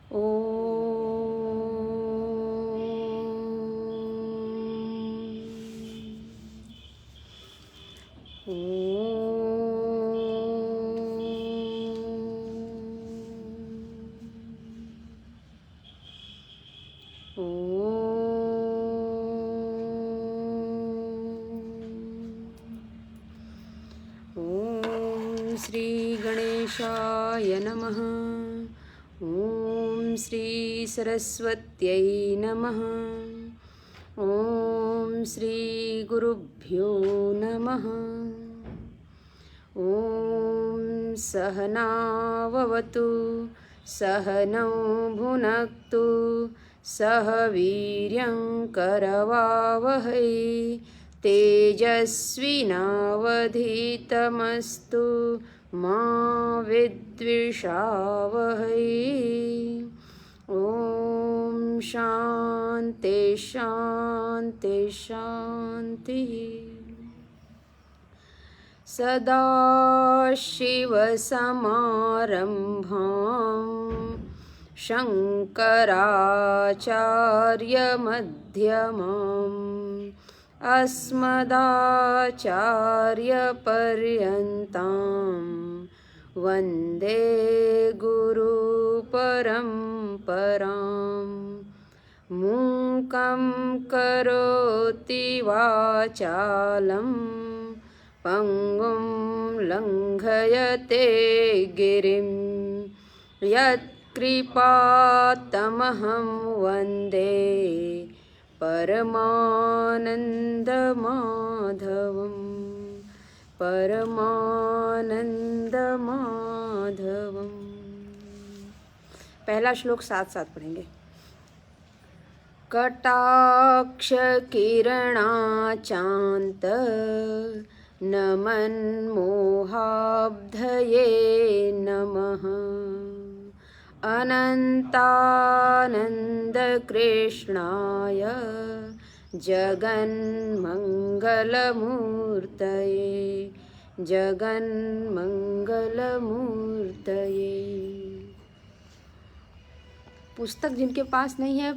ॐ श्री गणेशाय नमः। ॐ श्री सरस्वत्यै नमः। ॐ श्री गुरुभ्यो नमः। ॐ सहनाववतु सहनौ भुनक्तु सह वीर्यं करवावहै तेजस्विनावधीतमस्तु मा विद्विषावहै। ॐ शान्ति शान्ति शान्तिः। सदाशिवसमारम्भां शङ्कराचार्यमध्यमाम् अस्मदाचार्यपर्यन्तां वन्दे गुरुपरम्पराम्। मूकं करोति वाचालं पङ्गुं लङ्घयते गिरिं यत्कृपातमहं वन्दे परमानन्दमाधवम् परमानन्दमाधवम्। पहला श्लोक साथ साथ पढ़ेंगे। कटाक्ष किरणाचान्त नमन्मोहाब्धये नमः। अनन्तानन्दकृष्णाय जगन्मङ्गलमूर्तये जगन्मङ्गलमूर्तये। पुस्तक जिनके पास नहीं है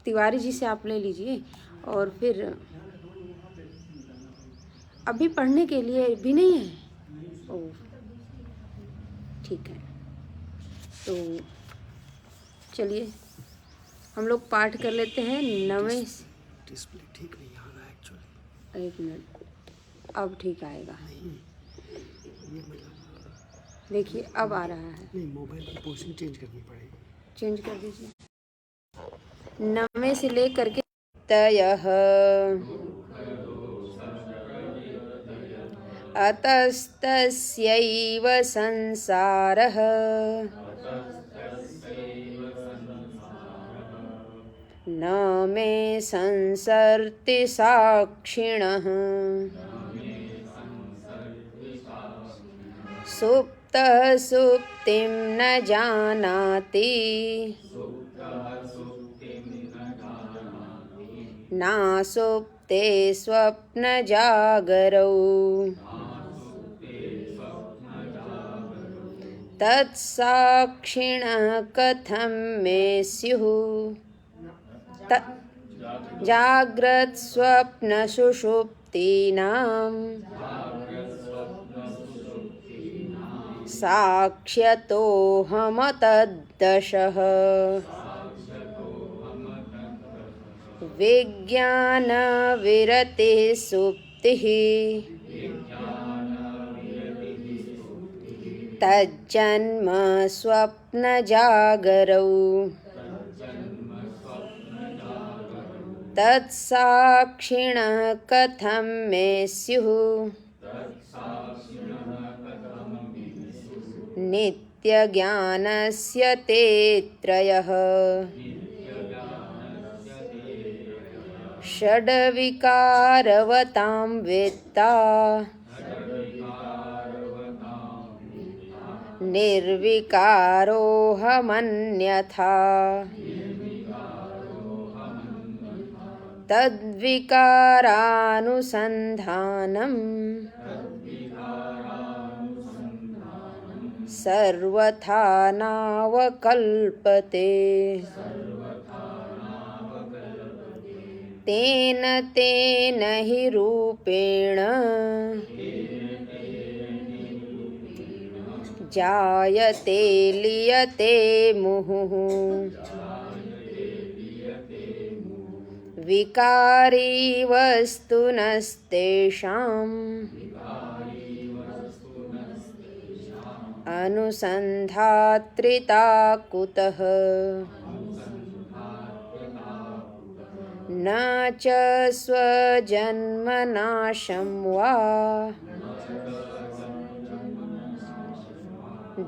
तिवारी जी से आप ले लीजिए, और फिर अभी पढ़ने के लिए भी नहीं है। ओ ठीक है, तो चलिए हम लोग पाठ कर लेते हैं। नवे डिस्प्ले ठीक नहीं आ रहा एक्चुअली। एक मिनट, अब ठीक आएगा। देखिए अब आ रहा है। नहीं, मोबाइल की पोजीशन चेंज करनी पड़ेगी। चेंज कर दीजिए। नवे से लेकर के तयः अतस्तस्यैव संसारः न मे संसर्ति साक्षिणः। सुप्तः सुप्तिं न जानाति नासुप्ते स्वप्नजागरौ। तत्साक्षिणः कथं मे स्युः जाग्रत् स्वप्न सुषुप्तीनां साक्ष्यतोऽहमतद्दशः। विज्ञानविरतिः सुप्तिः तज्जन्म स्वप्नजागरौ। तत्साक्षिणः कथं मे स्युः नित्यज्ञानस्य ते त्रयः। षड्विकारवतां वेत्ता निर्विकारोऽहमन्यथा। तद्विकारानुसन्धानं सर्वथा नावकल्पते तेन तेन हि रूपेण जायते लियते मुहुः विकारी वस्तुनस्तेषाम् अनुसन्धात्रिता कुतः न च स्वजन्मनाशं वा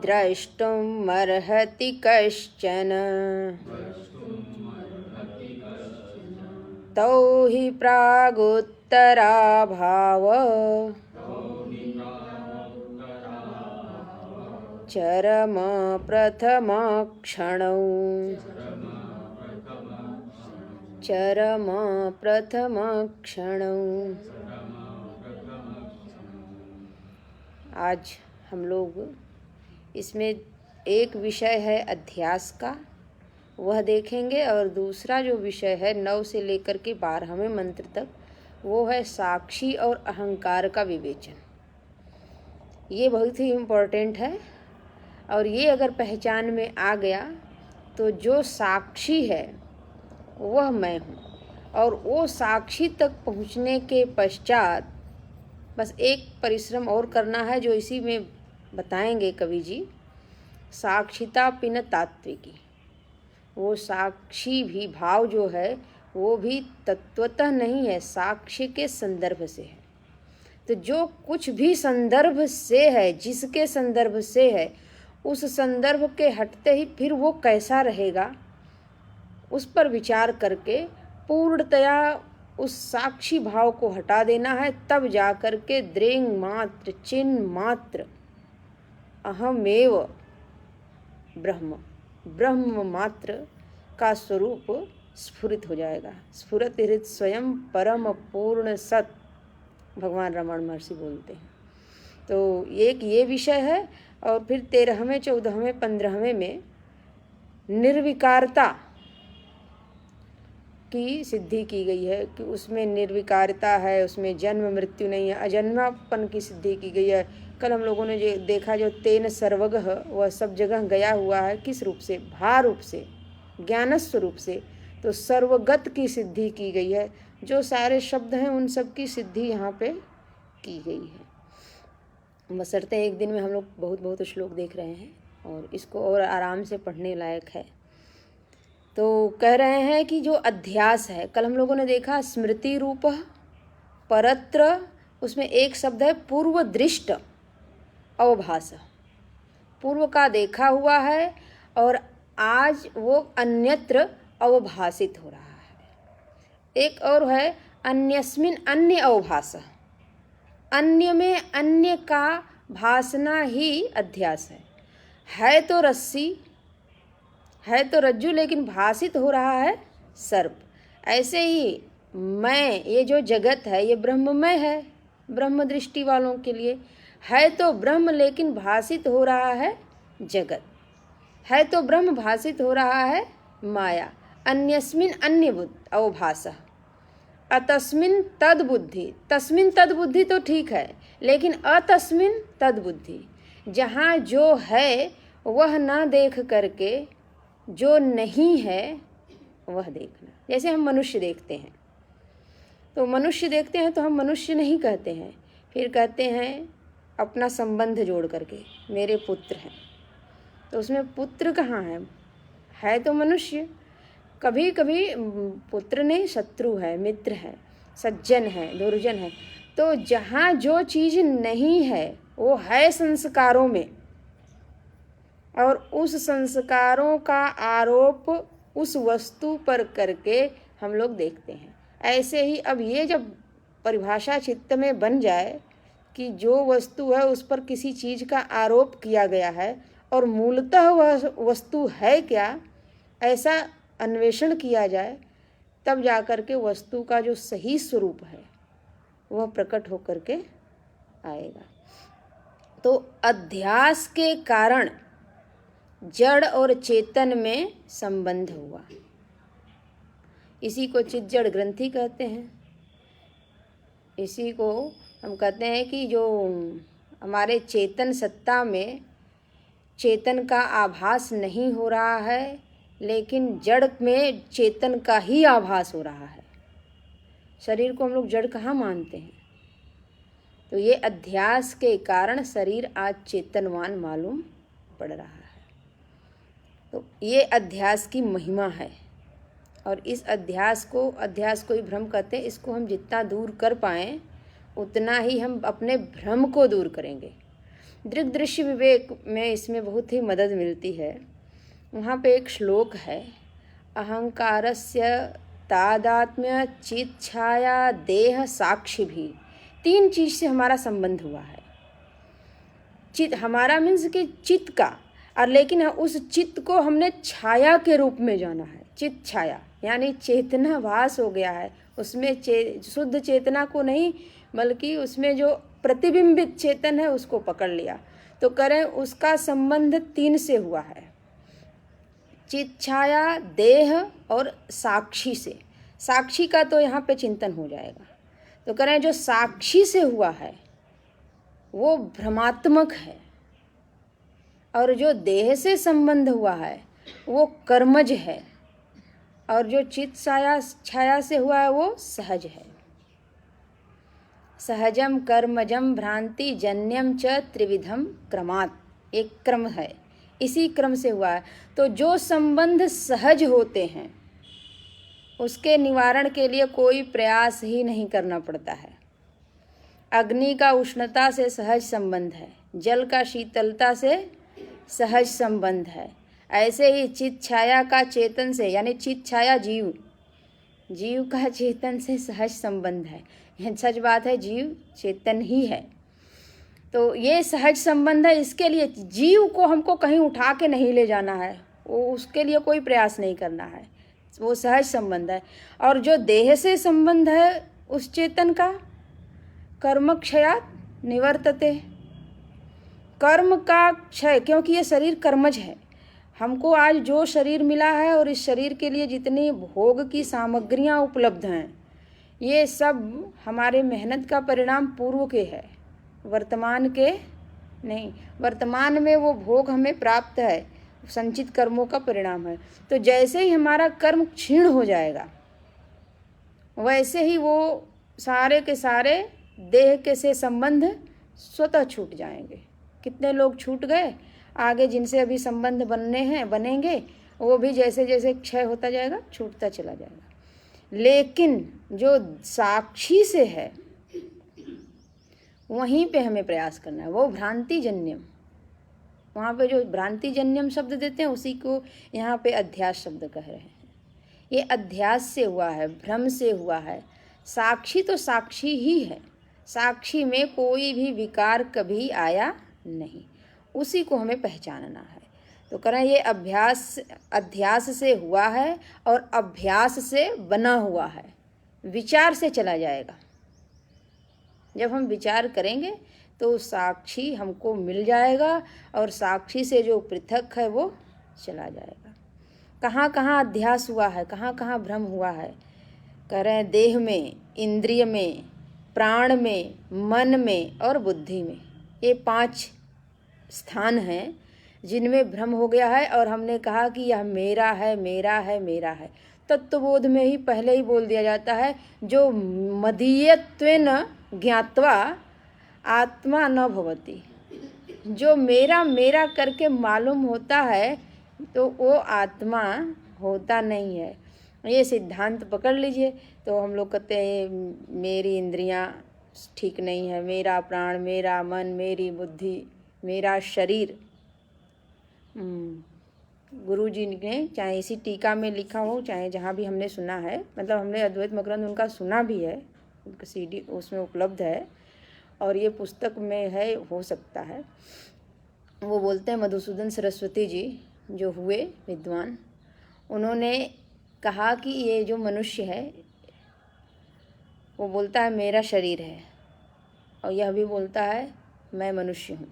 द्रष्टुमर्हति कश्चन तौ हि प्रागुत्तराभाव चरम प्रथमक्षणौ आज हम लोग इसमें एक विषय है अध्यास का, वह देखेंगे, और दूसरा जो विषय है 9 से लेकर के 12वें मंत्र तक, वो है साक्षी और अहंकार का विवेचन। ये बहुत ही इम्पोर्टेंट है, और ये अगर पहचान में आ गया तो जो साक्षी है वह मैं हूँ, और वो साक्षी तक पहुँचने के पश्चात बस एक परिश्रम और करना है, जो इसी में बताएंगे कवि जी। साक्षिता पिन तात्विकी, वो साक्षी भी भाव जो है वो भी तत्वतः नहीं है, साक्ष्य के संदर्भ से है। तो जो कुछ भी संदर्भ से है, जिसके संदर्भ से है, उस संदर्भ के हटते ही फिर वो कैसा रहेगा, उस पर विचार करके पूर्णतया उस साक्षी भाव को हटा देना है। तब जा कर के दृंग मात्र चिन्ह मात्र अहमेव ब्रह्म मात्र का स्वरूप स्फुरित हो जाएगा। स्फुरत हृत स्वयं परम पूर्ण सत, भगवान रमण महर्षि बोलते हैं। तो एक ये विषय है, और फिर 13वें 14वें 15वें में निर्विकारता की सिद्धि की गई है कि उसमें निर्विकारता है, उसमें जन्म मृत्यु नहीं है, अजन्मापन की सिद्धि की गई है। कल हम लोगों ने जो देखा, जो तेन सर्वगः, वह सब जगह गया हुआ है, किस रूप से? भार रूप से, ज्ञान स्वरूप से। तो सर्वगत की सिद्धि की गई है। जो सारे शब्द हैं उन सब की सिद्धि यहाँ पे की गई है। बशर्ते एक दिन में हम लोग बहुत श्लोक देख रहे हैं, और इसको और आराम से पढ़ने लायक है। तो कह रहे हैं कि जो अध्यास है, कल हम लोगों ने देखा स्मृति रूप परत्र, उसमें एक शब्द है पूर्व दृष्ट अवभास, पूर्व का देखा हुआ है, और आज वो अन्यत्र अवभासित हो रहा है। एक और है अन्यस्मिन अन्य अवभास, अन्य में अन्य का भासना ही अध्यास है तो रस्सी, है तो रज्जु, लेकिन भासित हो रहा है सर्प। ऐसे ही मैं, ये जो जगत है ये ब्रह्ममय है, ब्रह्म दृष्टि वालों के लिए है तो ब्रह्म, लेकिन भासित हो रहा है जगत। है तो ब्रह्म, भासित हो रहा है माया। अन्यस्मिन अन्य बुद्धि अवभास, अतस्मिन तद बुद्धि। तस्मिन तद बुद्धि तो ठीक है, लेकिन अतस्मिन तद बुद्धि, जहाँ जो है वह ना देख करके जो नहीं है वह देखना। जैसे हम मनुष्य देखते हैं, तो मनुष्य देखते हैं तो हम मनुष्य नहीं कहते हैं, फिर कहते हैं अपना संबंध जोड़ करके, मेरे पुत्र हैं। तो उसमें पुत्र कहाँ है तो मनुष्य। कभी कभी पुत्र नहीं, शत्रु है, मित्र है, सज्जन है, दुर्जन है। तो जहाँ जो चीज़ नहीं है वो है संस्कारों में, और उस संस्कारों का आरोप उस वस्तु पर करके हम लोग देखते हैं। ऐसे ही अब ये जब परिभाषा चित्त में बन जाए कि जो वस्तु है उस पर किसी चीज़ का आरोप किया गया है, और मूलतः वह वस्तु है क्या, ऐसा अन्वेषण किया जाए, तब जाकर के वस्तु का जो सही स्वरूप है वह प्रकट होकर के आएगा। तो अध्यास के कारण जड़ और चेतन में संबंध हुआ। इसी को चित जड़ ग्रंथि कहते हैं। इसी को हम कहते हैं कि जो हमारे चेतन सत्ता में चेतन का आभास नहीं हो रहा है, लेकिन जड़ में चेतन का ही आभास हो रहा है। शरीर को हम लोग जड़ कहाँ मानते हैं? तो ये अध्यास के कारण शरीर आज चेतनवान मालूम पड़ रहा है। तो ये अध्यास की महिमा है। और इस अध्यास को ही भ्रम कहते हैं। इसको हम जितना दूर कर पाएँ उतना ही हम अपने भ्रम को दूर करेंगे। दृग् दृश्य विवेक में इसमें बहुत ही मदद मिलती है। वहाँ पे एक श्लोक है, अहंकारस्य तादात्म्य चित छाया देह साक्षी भी। 3 चीज़ से हमारा संबंध हुआ है। चित हमारा मीन्स कि चित्त का, और लेकिन उस चित्त को हमने छाया के रूप में जाना है। चित्त छाया यानी चेतना भास हो गया है उसमें। शुद्ध चेतना को नहीं, बल्कि उसमें जो प्रतिबिंबित चेतन है उसको पकड़ लिया। तो करें उसका संबंध 3 से हुआ है, चित्त छाया, देह और साक्षी से। साक्षी का तो यहाँ पे चिंतन हो जाएगा। तो करें जो साक्षी से हुआ है वो भ्रमात्मक है, और जो देह से संबंध हुआ है वो कर्मज है, और जो चित्त छाया से हुआ है वो सहज है। सहजम कर्मजम भ्रांति जन्यम च त्रिविधम क्रमात्, एक क्रम है, इसी क्रम से हुआ है। तो जो संबंध सहज होते हैं उसके निवारण के लिए कोई प्रयास ही नहीं करना पड़ता है। अग्नि का उष्णता से सहज संबंध है, जल का शीतलता से सहज संबंध है। ऐसे ही चित्त छाया का चेतन से, यानी चित्त छाया जीव का चेतन से सहज संबंध है। यह सच बात है, जीव चेतन ही है। तो ये सहज संबंध है। इसके लिए जीव को हमको कहीं उठा के नहीं ले जाना है, वो उसके लिए कोई प्रयास नहीं करना है, वो सहज संबंध है। और जो देह से संबंध है उस चेतन का, कर्म क्षयात् निवर्तते, कर्म का क्षय, क्योंकि ये शरीर कर्मज है। हमको आज जो शरीर मिला है और इस शरीर के लिए जितनी भोग की सामग्रियां उपलब्ध हैं, ये सब हमारे मेहनत का परिणाम पूर्व के है, वर्तमान के नहीं। वर्तमान में वो भोग हमें प्राप्त है, संचित कर्मों का परिणाम है। तो जैसे ही हमारा कर्म क्षीण हो जाएगा, वैसे ही वो सारे के सारे देह के से संबंध स्वतः छूट जाएंगे। कितने लोग छूट गए, आगे जिनसे अभी संबंध बनेंगे वो भी जैसे जैसे क्षय होता जाएगा छूटता चला जाएगा। लेकिन जो साक्षी से है वहीं पे हमें प्रयास करना है। वो भ्रांति जन्यम, वहाँ पे जो भ्रांति जन्यम शब्द देते हैं उसी को यहाँ पे अध्यास शब्द कह रहे हैं। ये अध्यास से हुआ है, भ्रम से हुआ है। साक्षी तो साक्षी ही है, साक्षी में कोई भी विकार कभी आया नहीं, उसी को हमें पहचानना है। तो करें ये अध्यास से हुआ है और अभ्यास से बना हुआ है। विचार से चला जाएगा। जब हम विचार करेंगे तो साक्षी हमको मिल जाएगा, और साक्षी से जो पृथक है वो चला जाएगा। कहाँ कहाँ अध्यास हुआ है, कहाँ कहाँ भ्रम हुआ है। करें देह में, इंद्रिय में, प्राण में, मन में और बुद्धि में। ये 5 स्थान हैं जिनमें भ्रम हो गया है। और हमने कहा कि यह मेरा है, मेरा है, मेरा है। तत्वबोध में ही पहले ही बोल दिया जाता है, जो मदीयत्वेन ज्ञात्वा आत्मा न भवति। जो मेरा मेरा करके मालूम होता है तो वो आत्मा होता नहीं है। ये सिद्धांत पकड़ लीजिए। तो हम लोग कहते हैं मेरी इंद्रियां ठीक नहीं है, मेरा प्राण, मेरा मन, मेरी बुद्धि, मेरा शरीर। गुरु जी ने चाहे इसी टीका में लिखा हो, चाहे जहाँ भी हमने सुना है, मतलब हमने अद्वैत मकरंद उनका सुना भी है, उनका CD उसमें उपलब्ध है और ये पुस्तक में है, हो सकता है। वो बोलते हैं, मधुसूदन सरस्वती जी जो हुए विद्वान, उन्होंने कहा कि ये जो मनुष्य है वो बोलता है मेरा शरीर है, और यह भी बोलता है मैं मनुष्य हूँ।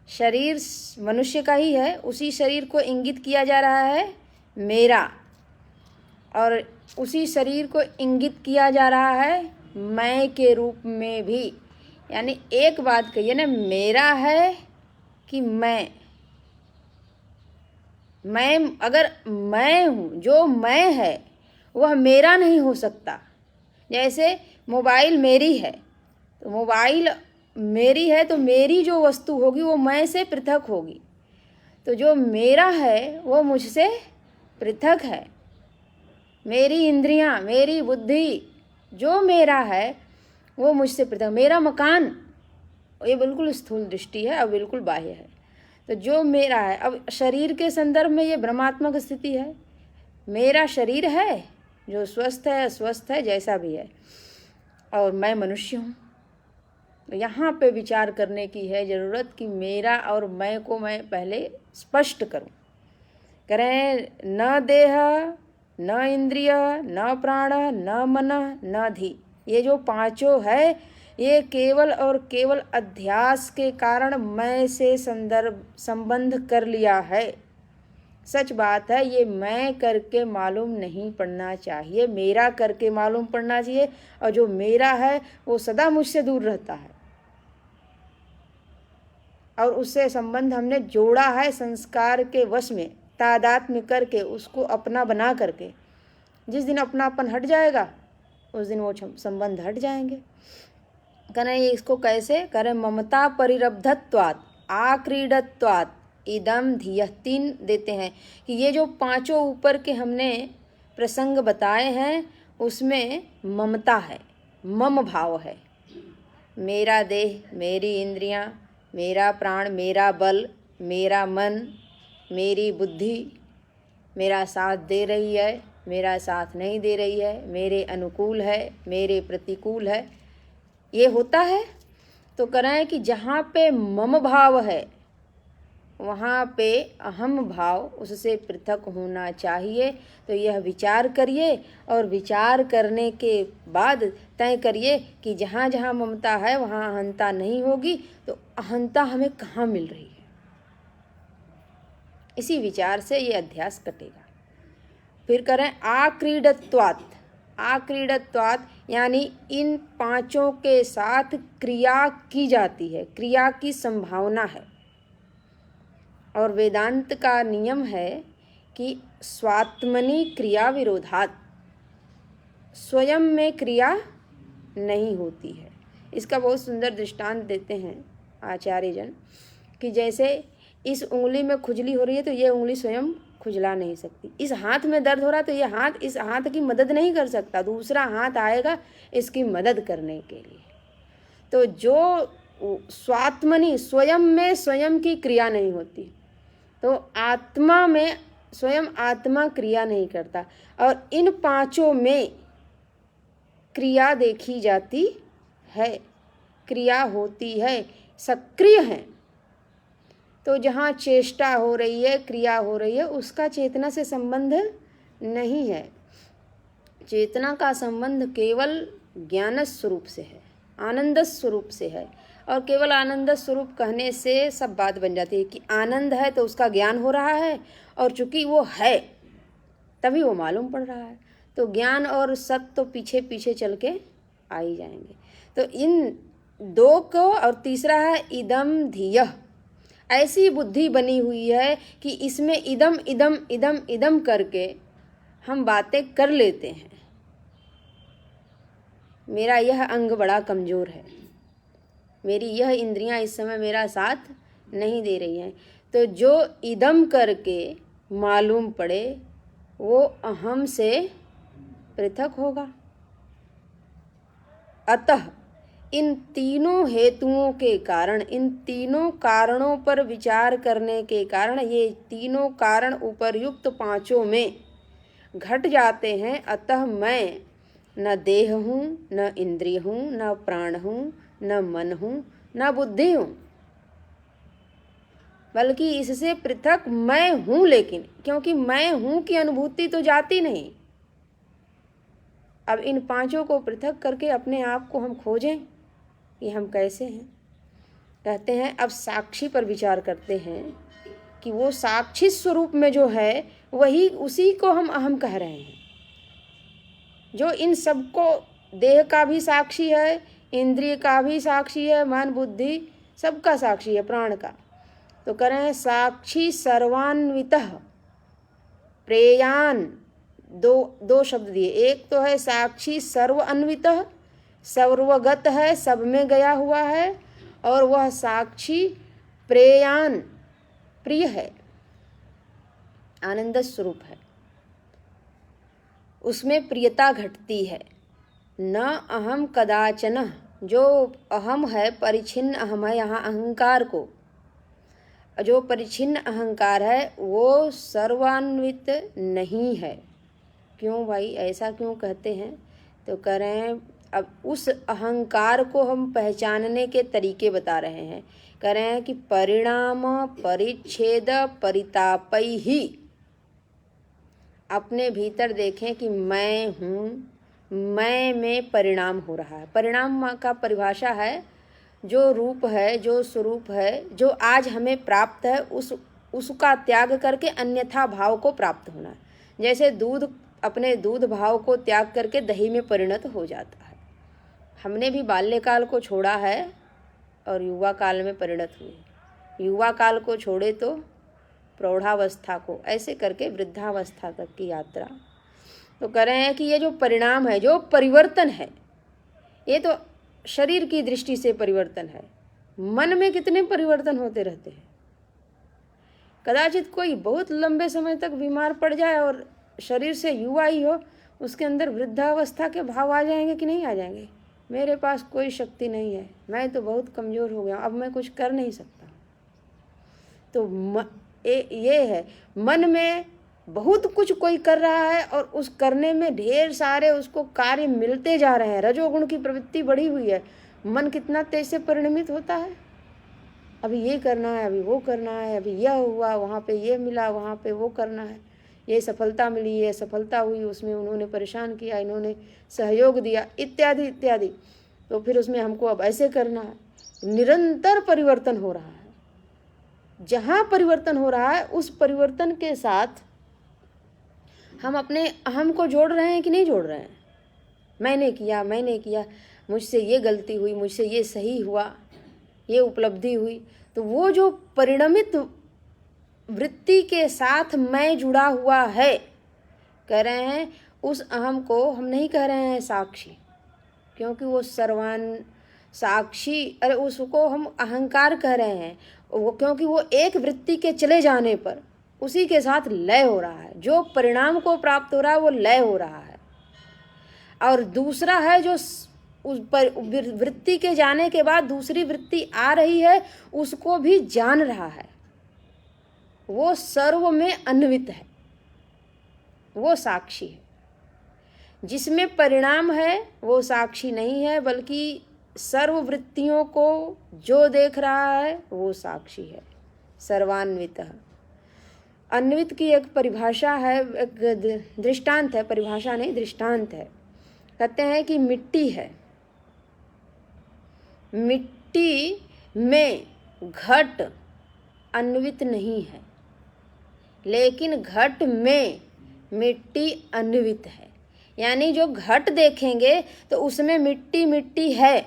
शरीर मनुष्य का ही है, उसी शरीर को इंगित किया जा रहा है मेरा, और उसी शरीर को इंगित किया जा रहा है मैं के रूप में भी। यानी एक बात कहिए ना, मेरा है कि मैं अगर मैं हूँ, जो मैं है वह मेरा नहीं हो सकता। जैसे मोबाइल मेरी है, तो मोबाइल मेरी है तो मेरी जो वस्तु होगी वो मैं से पृथक होगी। तो जो मेरा है वो मुझसे पृथक है। मेरी इंद्रियां, मेरी बुद्धि, जो मेरा है वो मुझसे पृथक। मेरा मकान, ये बिल्कुल स्थूल दृष्टि है और बिल्कुल बाह्य है। तो जो मेरा है, अब शरीर के संदर्भ में ये भ्रमात्मक स्थिति है। मेरा शरीर है जो स्वस्थ है, अस्वस्थ है, जैसा भी है, और मैं मनुष्य हूँ। तो यहाँ पे विचार करने की है ज़रूरत कि मेरा और मैं को मैं पहले स्पष्ट करूँ। करें न देह, न इंद्रिय, न प्राण, न मन, न धी। ये जो पांचों है ये केवल और केवल अध्यास के कारण मैं से संबंध कर लिया है। सच बात है, ये मैं करके मालूम नहीं पड़ना चाहिए, मेरा करके मालूम पड़ना चाहिए। और जो मेरा है वो सदा मुझसे दूर रहता है और उससे संबंध हमने जोड़ा है संस्कार के वश में, तादात्म्य करके, उसको अपना बना करके। जिस दिन अपनापन हट जाएगा उस दिन वो संबंध हट जाएंगे। करें ये इसको कैसे करें? ममता परिरब्धत्वात् आक्रीडत्वात् इदम धियः। 3 देते हैं कि ये जो पांचों ऊपर के हमने प्रसंग बताए हैं उसमें ममता है, मम भाव है। मेरा देह, मेरी इंद्रियां, मेरा प्राण, मेरा बल, मेरा मन, मेरी बुद्धि मेरा साथ दे रही है, मेरा साथ नहीं दे रही है, मेरे अनुकूल है, मेरे प्रतिकूल है, ये होता है। तो करें कि जहाँ पे मम भाव है वहाँ पे अहम भाव उससे पृथक होना चाहिए। तो यह विचार करिए और विचार करने के बाद तय करिए कि जहाँ जहाँ ममता है वहाँ अहंता नहीं होगी। तो अहंता हमें कहाँ मिल रही है, इसी विचार से ये अध्यास कटेगा। फिर करें आक्रीडत्वात्। आक्रीडत्वात् यानी इन पांचों के साथ क्रिया की जाती है, क्रिया की संभावना है। और वेदांत का नियम है कि स्वात्मनि क्रिया विरोधात्, स्वयं में क्रिया नहीं होती है। इसका बहुत सुंदर दृष्टांत देते हैं आचार्य जन कि जैसे इस उंगली में खुजली हो रही है तो ये उंगली स्वयं खुजला नहीं सकती। इस हाथ में दर्द हो रहा है तो ये हाथ इस हाथ की मदद नहीं कर सकता, दूसरा हाथ आएगा इसकी मदद करने के लिए। तो जो स्वात्मनि, स्वयं में स्वयं की क्रिया नहीं होती, तो आत्मा में स्वयं आत्मा क्रिया नहीं करता। और इन पांचों में क्रिया देखी जाती है, क्रिया होती है, सक्रिय है। तो जहाँ चेष्टा हो रही है, क्रिया हो रही है, उसका चेतना से संबंध नहीं है। चेतना का संबंध केवल ज्ञान स्वरूप से है, आनंद स्वरूप से है। और केवल आनंद स्वरूप कहने से सब बात बन जाती है कि आनंद है तो उसका ज्ञान हो रहा है, और चूंकि वो है तभी वो मालूम पड़ रहा है। तो ज्ञान और सत तो पीछे पीछे चल के आ ही जाएंगे। तो इन दो को, और तीसरा है इदम धियः। ऐसी बुद्धि बनी हुई है कि इसमें इदम इदम इदम इदम करके हम बातें कर लेते हैं। मेरा यह अंग बड़ा कमज़ोर है, मेरी यह इंद्रियां इस समय मेरा साथ नहीं दे रही हैं। तो जो इदम करके मालूम पड़े वो अहम से पृथक होगा। अतः इन तीनों हेतुओं के कारण, इन तीनों कारणों पर विचार करने के कारण ये तीनों कारण उपर्युक्त पांचों में घट जाते हैं। अतः मैं न देह हूँ, न इंद्रिय हूँ, न प्राण हूँ, न मन हूँ, न बुद्धि हूँ, बल्कि इससे पृथक मैं हूँ। लेकिन क्योंकि मैं हूँ की अनुभूति तो जाती नहीं। अब इन पांचों को पृथक करके अपने आप को हम खोजें कि हम कैसे हैं। कहते हैं अब साक्षी पर विचार करते हैं कि वो साक्षी स्वरूप में जो है वही, उसी को हम अहम कह रहे हैं, जो इन सबको, देह का भी साक्षी है, इंद्रिय का भी साक्षी है, मन बुद्धि सबका साक्षी है, प्राण का। तो कह रहे हैं साक्षी सर्वान्वितः प्रेयान, दो शब्द दिए। एक तो है साक्षी सर्व अन्वितः, सर्वगत है, सब में गया हुआ है, और वह साक्षी प्रेयान, प्रिय है, आनंद स्वरूप है, उसमें प्रियता घटती है। न अहम कदाचन, जो अहम है परिच्छिन्न अहम है, यहाँ अहंकार को, जो परिच्छिन्न अहंकार है वो सर्वान्वित नहीं है। क्यों भाई, ऐसा क्यों कहते हैं? तो कह रहे हैं अब उस अहंकार को हम पहचानने के तरीके बता रहे हैं। कह रहे हैं कि परिणाम परिच्छेद परितापई ही, अपने भीतर देखें कि मैं हूँ, मैं में परिणाम हो रहा है। परिणाम का परिभाषा है जो रूप है, जो स्वरूप है, जो आज हमें प्राप्त है, उसका त्याग करके अन्यथा भाव को प्राप्त होना। जैसे दूध अपने दूध भाव को त्याग करके दही में परिणत हो जाता है। हमने भी बाल्यकाल को छोड़ा है और युवा काल में परिणत हुए। युवा काल को छोड़े तो प्रौढ़ावस्था को, ऐसे करके वृद्धावस्था तक की यात्रा। तो कह रहे हैं कि ये जो परिणाम है, जो परिवर्तन है, ये तो शरीर की दृष्टि से परिवर्तन है। मन में कितने परिवर्तन होते रहते हैं। कदाचित कोई बहुत लंबे समय तक बीमार पड़ जाए और शरीर से युवा ही हो, उसके अंदर वृद्धावस्था के भाव आ जाएंगे कि नहीं आ जाएंगे? मेरे पास कोई शक्ति नहीं है, मैं तो बहुत कमज़ोर हो गया, अब मैं कुछ कर नहीं सकता। तो ये है, मन में बहुत कुछ कोई कर रहा है और उस करने में ढेर सारे उसको कार्य मिलते जा रहे हैं। रजोगुण की प्रवृत्ति बढ़ी हुई है, मन कितना तेज से परिणमित होता है। अभी ये करना है, अभी वो करना है, अभी यह हुआ, वहाँ पे ये मिला, वहाँ पे वो करना है, ये सफलता मिली, ये सफलता हुई, उसमें उन्होंने परेशान किया, इन्होंने सहयोग दिया, इत्यादि इत्यादि। तो फिर उसमें हमको अब ऐसे करना है। निरंतर परिवर्तन हो रहा है। जहाँ परिवर्तन हो रहा है उस परिवर्तन के साथ हम अपने अहम को जोड़ रहे हैं कि नहीं जोड़ रहे हैं? मैंने किया, मुझसे ये गलती हुई, मुझसे ये सही हुआ, ये उपलब्धि हुई। तो वो जो परिणमित वृत्ति के साथ मैं जुड़ा हुआ है, कह रहे हैं उस अहम को हम नहीं कह रहे हैं साक्षी, क्योंकि वो सर्वान साक्षी, अरे उसको हम अहंकार कह रहे हैं वो, क्योंकि वो एक वृत्ति के चले जाने पर उसी के साथ लय हो रहा है। जो परिणाम को प्राप्त हो रहा है वो लय हो रहा है। और दूसरा है जो उस पर वृत्ति के जाने के बाद दूसरी वृत्ति आ रही है, उसको भी जान रहा है, वो सर्व में अन्वित है, वो साक्षी है। जिसमें परिणाम है वो साक्षी नहीं है, बल्कि सर्व वृत्तियों को जो देख रहा है वो साक्षी है, सर्वान्वितः। अन्वित की एक परिभाषा है, एक दृष्टांत है, परिभाषा नहीं दृष्टांत है। कहते हैं कि मिट्टी है, मिट्टी में घट अन्वित नहीं है, लेकिन घट में मिट्टी अन्वित है। यानी जो घट देखेंगे तो उसमें मिट्टी मिट्टी है,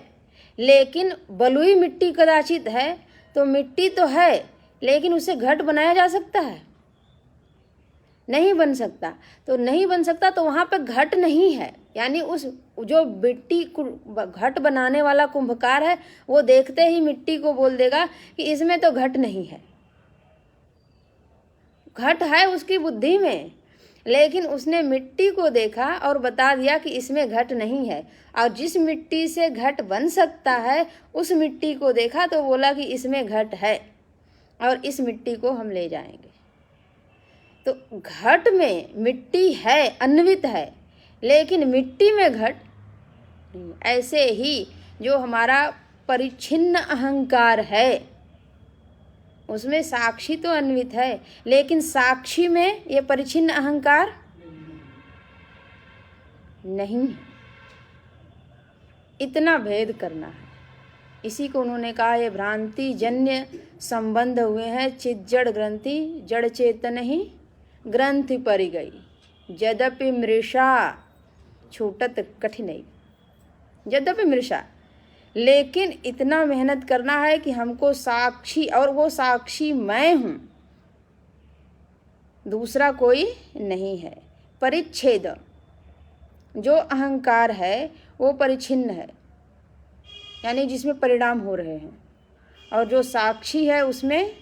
लेकिन बलुई मिट्टी कदाचित है, तो मिट्टी तो है लेकिन उसे घट बनाया जा सकता है? नहीं बन सकता। तो नहीं बन सकता तो वहाँ पे घट नहीं है। यानी उस जो मिट्टी घट बनाने वाला कुंभकार है वो देखते ही मिट्टी को बोल देगा कि इसमें तो घट नहीं है। घट है उसकी बुद्धि में, लेकिन उसने मिट्टी को देखा और बता दिया कि इसमें घट नहीं है। और जिस मिट्टी से घट बन सकता है उस मिट्टी को देखा तो बोला कि इसमें घट है और इस मिट्टी को हम ले जाएंगे। तो घट में मिट्टी है, अन्वित है, लेकिन मिट्टी में घट नहीं। ऐसे ही जो हमारा परिच्छिन्न अहंकार है उसमें साक्षी तो अन्वित है, लेकिन साक्षी में ये परिच्छिन्न अहंकार नहीं है। इतना भेद करना है। इसी को उन्होंने कहा ये भ्रांति जन्य संबंध हुए हैं। चित जड़ ग्रंथि जड़ चेतन ही ग्रंथि परि गई, यद्यपि मृषा छूटत कठिनाई। यद्यपि मृषा, लेकिन इतना मेहनत करना है कि हमको साक्षी, और वो साक्षी मैं हूँ, दूसरा कोई नहीं है। परिच्छेद, जो अहंकार है वो परिच्छिन्न है, यानी जिसमें परिणाम हो रहे हैं, और जो साक्षी है उसमें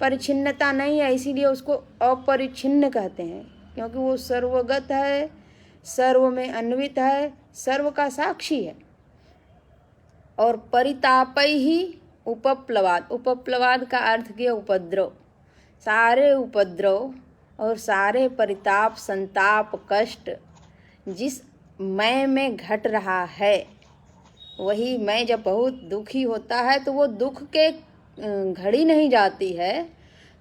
परिच्छिन्नता नहीं है, इसीलिए उसको अपरिच्छिन्न कहते हैं, क्योंकि वो सर्वगत है, सर्व में अन्वित है, सर्व का साक्षी है। और परितापै ही उपप्लवाद, उपप्लवाद का अर्थ किया उपद्रव, सारे उपद्रव और सारे परिताप, संताप, कष्ट जिस मैं में घट रहा है, वही मैं जब बहुत दुखी होता है तो वो दुख के घड़ी नहीं जाती है,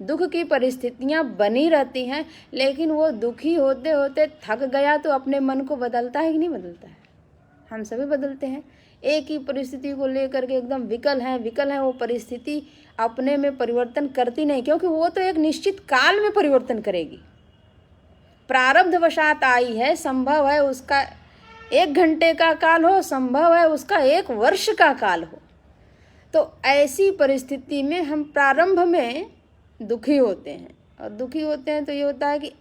दुख की परिस्थितियां बनी रहती हैं, लेकिन वो दुखी होते होते थक गया तो अपने मन को बदलता है कि नहीं बदलता है? हम सभी बदलते हैं। एक ही परिस्थिति को लेकर के एकदम विकल हैं, वो परिस्थिति अपने में परिवर्तन करती नहीं, क्योंकि वो तो एक निश्चित काल में परिवर्तन करेगी। प्रारब्धवशात आई है, संभव है उसका 1 घंटे का काल हो, संभव है उसका 1 वर्ष का काल हो। तो ऐसी परिस्थिति में हम प्रारंभ में दुखी होते हैं, और दुखी होते हैं तो ये होता है कि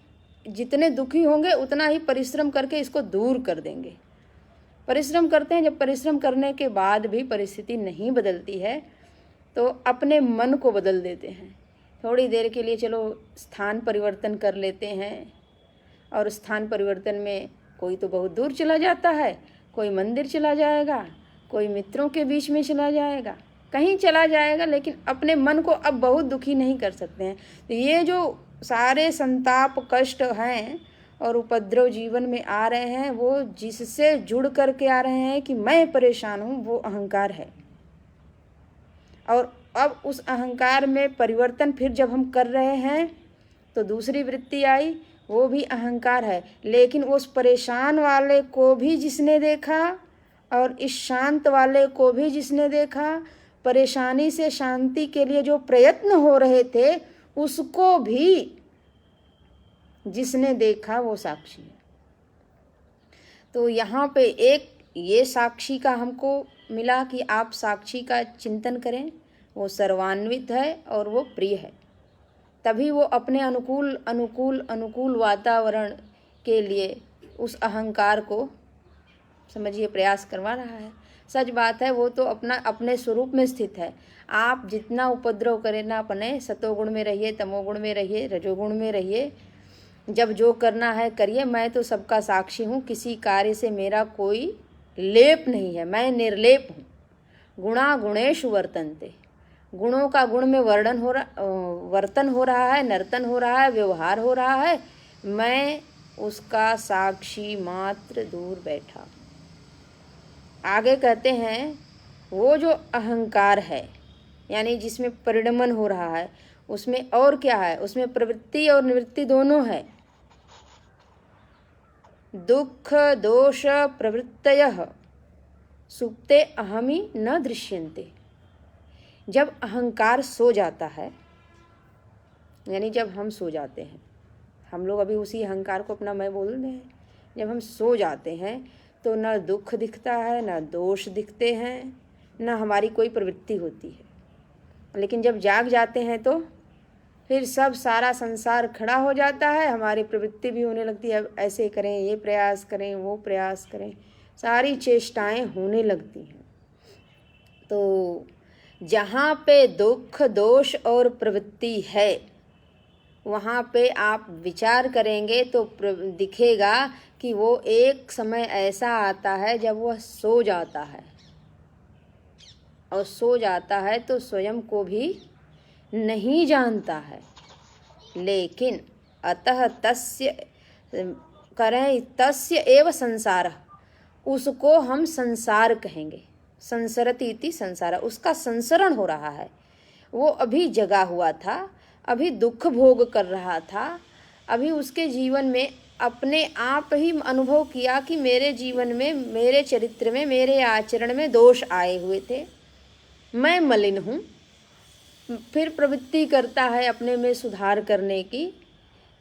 जितने दुखी होंगे उतना ही परिश्रम करके इसको दूर कर देंगे। परिश्रम करते हैं, जब परिश्रम करने के बाद भी परिस्थिति नहीं बदलती है तो अपने मन को बदल देते हैं। थोड़ी देर के लिए चलो स्थान परिवर्तन कर लेते हैं, और स्थान परिवर्तन में कोई तो बहुत दूर चला जाता है, कोई मंदिर चला जाएगा, कोई मित्रों के बीच में चला जाएगा, कहीं चला जाएगा, लेकिन अपने मन को अब बहुत दुखी नहीं कर सकते हैं। तो ये जो सारे संताप, कष्ट हैं और उपद्रव जीवन में आ रहे हैं, वो जिससे जुड़ करके आ रहे हैं कि मैं परेशान हूँ, वो अहंकार है। और अब उस अहंकार में परिवर्तन फिर जब हम कर रहे हैं तो दूसरी वृत्ति आई, वो भी अहंकार है। लेकिन उस परेशान वाले को भी जिसने देखा और इस शांत वाले को भी जिसने देखा, परेशानी से शांति के लिए जो प्रयत्न हो रहे थे उसको भी जिसने देखा, वो साक्षी है। तो यहाँ पे एक ये साक्षी का हमको मिला कि आप साक्षी का चिंतन करें, वो सर्वान्वित है और वो प्रिय है, तभी वो अपने अनुकूल वातावरण के लिए उस अहंकार को समझिए प्रयास करवा रहा है। सच बात है, वो तो अपने स्वरूप में स्थित है। आप जितना उपद्रव करें ना, अपने सतोगुण में रहिए, तमोगुण में रहिए, रजोगुण में रहिए, जब जो करना है करिए। मैं तो सबका साक्षी हूँ, किसी कार्य से मेरा कोई लेप नहीं है, मैं निर्लेप हूँ। गुणा गुणेषु वर्तन्ते, गुणों का गुण में वर्तन हो रहा है, नर्तन हो रहा है, व्यवहार हो रहा है, मैं उसका साक्षी मात्र दूर बैठा। आगे कहते हैं वो जो अहंकार है, यानी जिसमें परिणमन हो रहा है, उसमें और क्या है? उसमें प्रवृत्ति और निवृत्ति दोनों है। दुख दोष प्रवृत्तयः सुप्ते अहमी न दृश्यन्ते। जब अहंकार सो जाता है, यानी जब हम सो जाते हैं, हम लोग अभी उसी अहंकार को अपना मैं बोल रहे हैं, जब हम सो जाते हैं तो न दुख दिखता है, न दोष दिखते हैं, न हमारी कोई प्रवृत्ति होती है। लेकिन जब जाग जाते हैं तो फिर सब सारा संसार खड़ा हो जाता है, हमारी प्रवृत्ति भी होने लगती है, ऐसे करें, ये प्रयास करें, वो प्रयास करें, सारी चेष्टाएं होने लगती हैं। तो जहाँ पे दुख दोष और प्रवृत्ति है, वहाँ पे आप विचार करेंगे तो दिखेगा कि वो एक समय ऐसा आता है जब वह सो जाता है, और सो जाता है तो स्वयं को भी नहीं जानता है। लेकिन अतः तस्य एव संसार, उसको हम संसार कहेंगे। संसरति इति संसार, उसका संसरण हो रहा है। वो अभी जगा हुआ था, अभी दुख भोग कर रहा था, अभी उसके जीवन में अपने आप ही अनुभव किया कि मेरे जीवन में, मेरे चरित्र में, मेरे आचरण में दोष आए हुए थे, मैं मलिन हूँ, फिर प्रवृत्ति करता है अपने में सुधार करने की,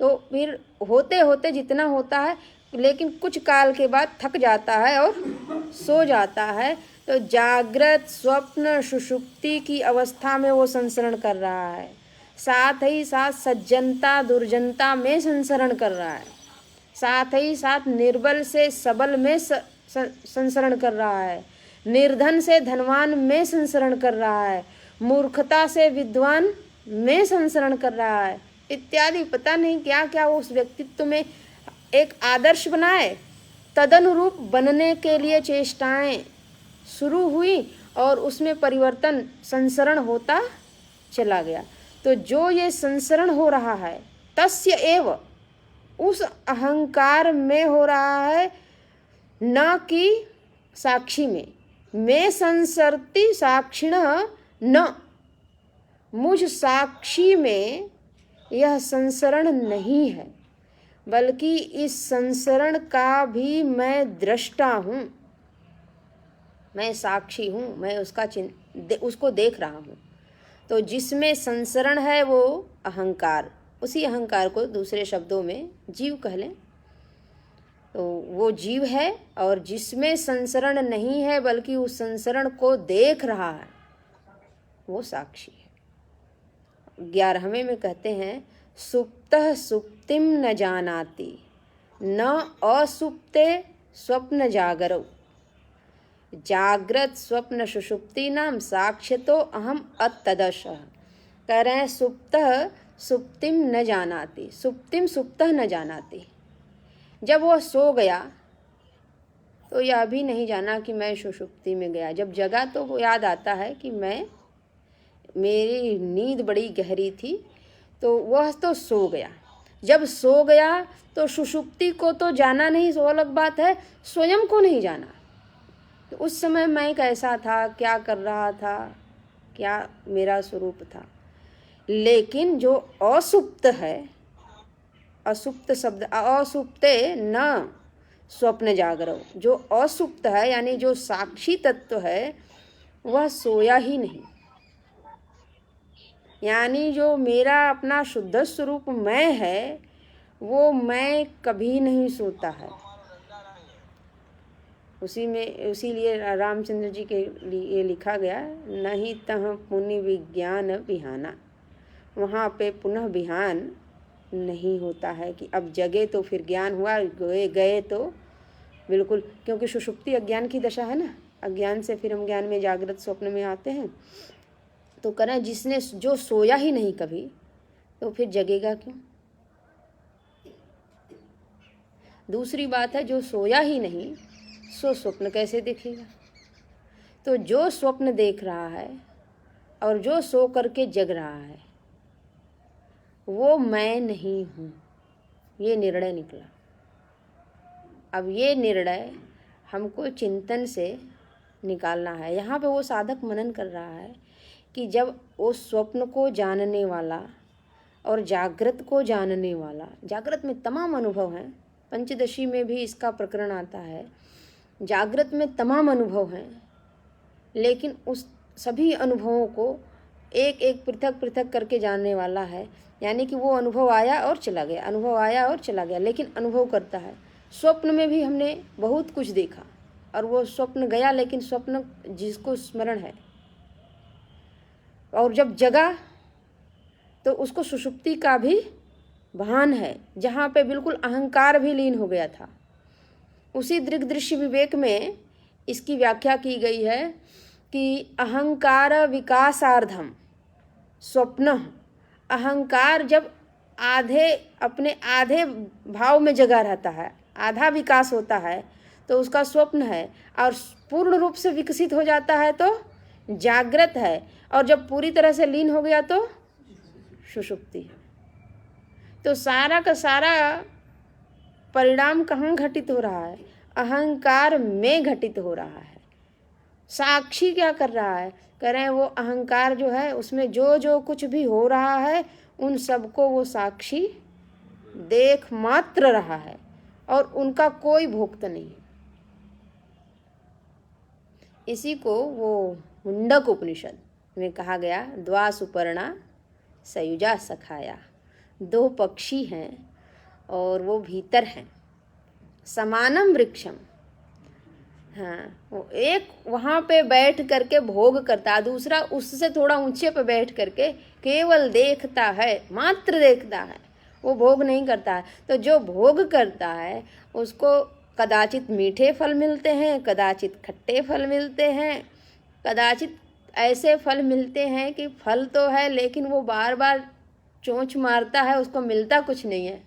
तो फिर होते होते जितना होता है, लेकिन कुछ काल के बाद थक जाता है और सो जाता है। तो जागृत स्वप्न सुषुप्ति की अवस्था में वो संसरण कर रहा है, साथ ही साथ सज्जनता दुर्जनता में संसरण कर रहा है, साथ ही साथ निर्बल से सबल में संसरण कर रहा है, निर्धन से धनवान में संसरण कर रहा है, मूर्खता से विद्वान में संसरण कर रहा है, इत्यादि पता नहीं क्या क्या वो उस व्यक्तित्व में एक आदर्श बनाए। तदनुरूप बनने के लिए चेष्टाएं शुरू हुई और उसमें परिवर्तन संसरण होता चला गया। तो जो ये संसरण हो रहा है तस्य एव, उस अहंकार में हो रहा है, न कि साक्षी में। मैं संसरति साक्षिण न, मुझ साक्षी में यह संसरण नहीं है, बल्कि इस संसरण का भी मैं दृष्टा हूँ, मैं साक्षी हूँ, मैं उसको देख रहा हूँ। तो जिसमें संसरण है वो अहंकार, उसी अहंकार को दूसरे शब्दों में जीव कह लें, तो वो जीव है। और जिसमें संसरण नहीं है बल्कि उस संसरण को देख रहा है वो साक्षी है। 11वें में कहते हैं सुप्तः सुप्तिम न जानाति न असुप्ते स्वप्न जागरौ, जागृत स्वप्न सुषुप्ति नाम साक्ष्यतो अहम अतदश। कह रहे हैं सुप्तः सुप्तिम न जानाति, सुप्तिम सुप्तः न जानाति। जब वो सो गया तो यह भी नहीं जाना कि मैं सुषुप्ति में गया। जब जगा तो वो याद आता है कि मेरी नींद बड़ी गहरी थी, तो वह तो सो गया। जब सो गया तो सुषुप्ति को तो जाना नहीं, सो अलग बात है, स्वयं को नहीं जाना। तो उस समय मैं कैसा था, क्या कर रहा था, क्या मेरा स्वरूप था। लेकिन जो असुप्त है, असुप्त शब्द असुप्ते न स्वप्न जागरो, जो असुप्त है यानी जो साक्षी तत्व है वह सोया ही नहीं। यानी जो मेरा अपना शुद्ध स्वरूप मैं है वो मैं कभी नहीं सोता है। उसीलिए रामचंद्र जी के लिए लिखा गया नहीं तह पुनि विज्ञान बिहाना, वहाँ पे पुनः बिहान नहीं होता है कि अब जगे तो फिर ज्ञान हुआ, गए तो बिल्कुल, क्योंकि सुषुप्ति अज्ञान की दशा है ना, अज्ञान से फिर हम ज्ञान में जागृत स्वप्न में आते हैं। तो करें जिसने जो सोया ही नहीं कभी, तो फिर जगेगा क्यों। दूसरी बात है जो सोया ही नहीं सो स्वप्न कैसे देखेगा। तो जो स्वप्न देख रहा है और जो सो करके जग रहा है वो मैं नहीं हूँ, ये निर्णय निकला। अब ये निर्णय हमको चिंतन से निकालना है। यहाँ पे वो साधक मनन कर रहा है कि जब वो स्वप्न को जानने वाला और जागृत को जानने वाला, जागृत में तमाम अनुभव हैं, पंचदशी में भी इसका प्रकरण आता है, जागृत में तमाम अनुभव हैं, लेकिन उस सभी अनुभवों को एक एक पृथक पृथक करके जानने वाला है। यानी कि वो अनुभव आया और चला गया, अनुभव आया और चला गया, लेकिन अनुभव करता है। स्वप्न में भी हमने बहुत कुछ देखा और वो स्वप्न गया, लेकिन स्वप्न जिसको स्मरण है, और जब जगा तो उसको सुषुप्ति का भी भान है, जहाँ पे बिल्कुल अहंकार भी लीन हो गया था। उसी दृग्दृश्य विवेक में इसकी व्याख्या की गई है कि अहंकार विकासार्धम स्वप्न, अहंकार जब अपने आधे भाव में जगा रहता है, आधा विकास होता है तो उसका स्वप्न है, और पूर्ण रूप से विकसित हो जाता है तो जागृत है, और जब पूरी तरह से लीन हो गया तो सुषुप्ति है। तो सारा का सारा परिणाम कहाँ घटित हो रहा है, अहंकार में घटित हो रहा है। साक्षी क्या कर रहा है, कह रहे हैं वो अहंकार जो है उसमें जो जो कुछ भी हो रहा है उन सबको वो साक्षी देख मात्र रहा है और उनका कोई भोक्ता नहीं है। इसी को वो मुंडक उपनिषद में कहा गया द्वा सुपर्णा सयुजा सखाया, 2 पक्षी हैं और वो भीतर हैं, समानम वृक्षम। हाँ, वो एक वहाँ पे बैठ करके भोग करता, दूसरा उससे थोड़ा ऊंचे पे बैठ करके केवल देखता है, मात्र देखता है, वो भोग नहीं करता है। तो जो भोग करता है उसको कदाचित मीठे फल मिलते हैं, कदाचित खट्टे फल मिलते हैं, कदाचित ऐसे फल मिलते हैं कि फल तो है लेकिन वो बार बार चोंच मारता है, उसको मिलता कुछ नहीं है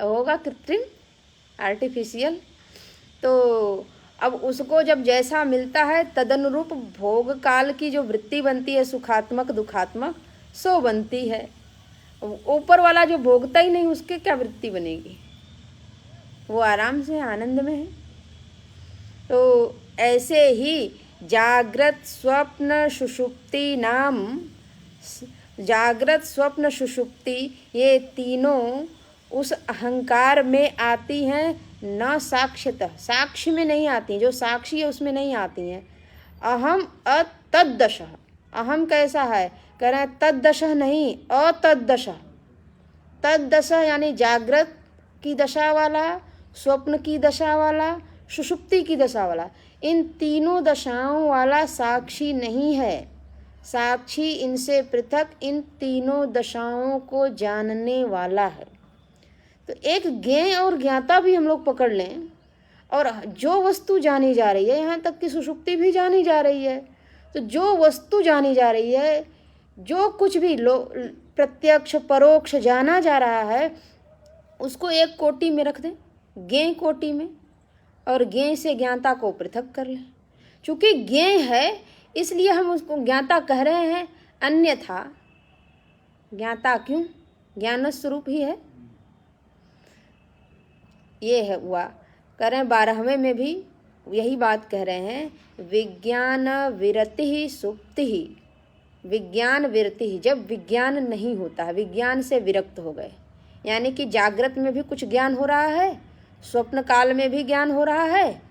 होगा कृत्रिम, आर्टिफिशियल। तो अब उसको जब जैसा मिलता है तदनुरूप भोग काल की जो वृत्ति बनती है, सुखात्मक दुखात्मक, सो बनती है। ऊपर वाला जो भोगता ही नहीं उसके क्या वृत्ति बनेगी, वो आराम से आनंद में है। तो ऐसे ही जागृत स्वप्न सुषुप्ति नाम, जागृत स्वप्न सुषुप्ति ये तीनों उस अहंकार में आती हैं, न साक्ष्यतः, साक्षी में नहीं आती, जो साक्षी है उसमें नहीं आती हैं। अहम अतद्दशः, अहम कैसा है, कह रहे हैं तद्दशः नहीं, अतद्दशः। तद्दशः यानी जागृत की दशा वाला, स्वप्न की दशा वाला, सुषुप्ति की दशा वाला, इन तीनों दशाओं वाला साक्षी नहीं है। साक्षी इनसे पृथक इन तीनों दशाओं को जानने वाला है। तो एक ज्ञेय और ज्ञाता भी हम लोग पकड़ लें, और जो वस्तु जानी जा रही है, यहाँ तक कि सुषुप्ति भी जानी जा रही है, तो जो वस्तु जानी जा रही है, जो कुछ भी प्रत्यक्ष परोक्ष जाना जा रहा है, उसको एक कोटि में रख दें, ज्ञेय कोटि में, और ज्ञेय से ज्ञाता को पृथक कर लें। चूँकि ज्ञेय है इसलिए हम उसको ज्ञाता कह रहे हैं, अन्यथा ज्ञाता क्यों, ज्ञान स्वरूप ही है। ये है हुआ, कह रहे हैं 12वें में भी यही बात कह रहे हैं, विज्ञान विरति ही सुप्ति ही, विज्ञान विरति ही, जब विज्ञान नहीं होता है, विज्ञान से विरक्त हो गए, यानी कि जागृत में भी कुछ ज्ञान हो रहा है, स्वप्न काल में भी ज्ञान हो रहा है,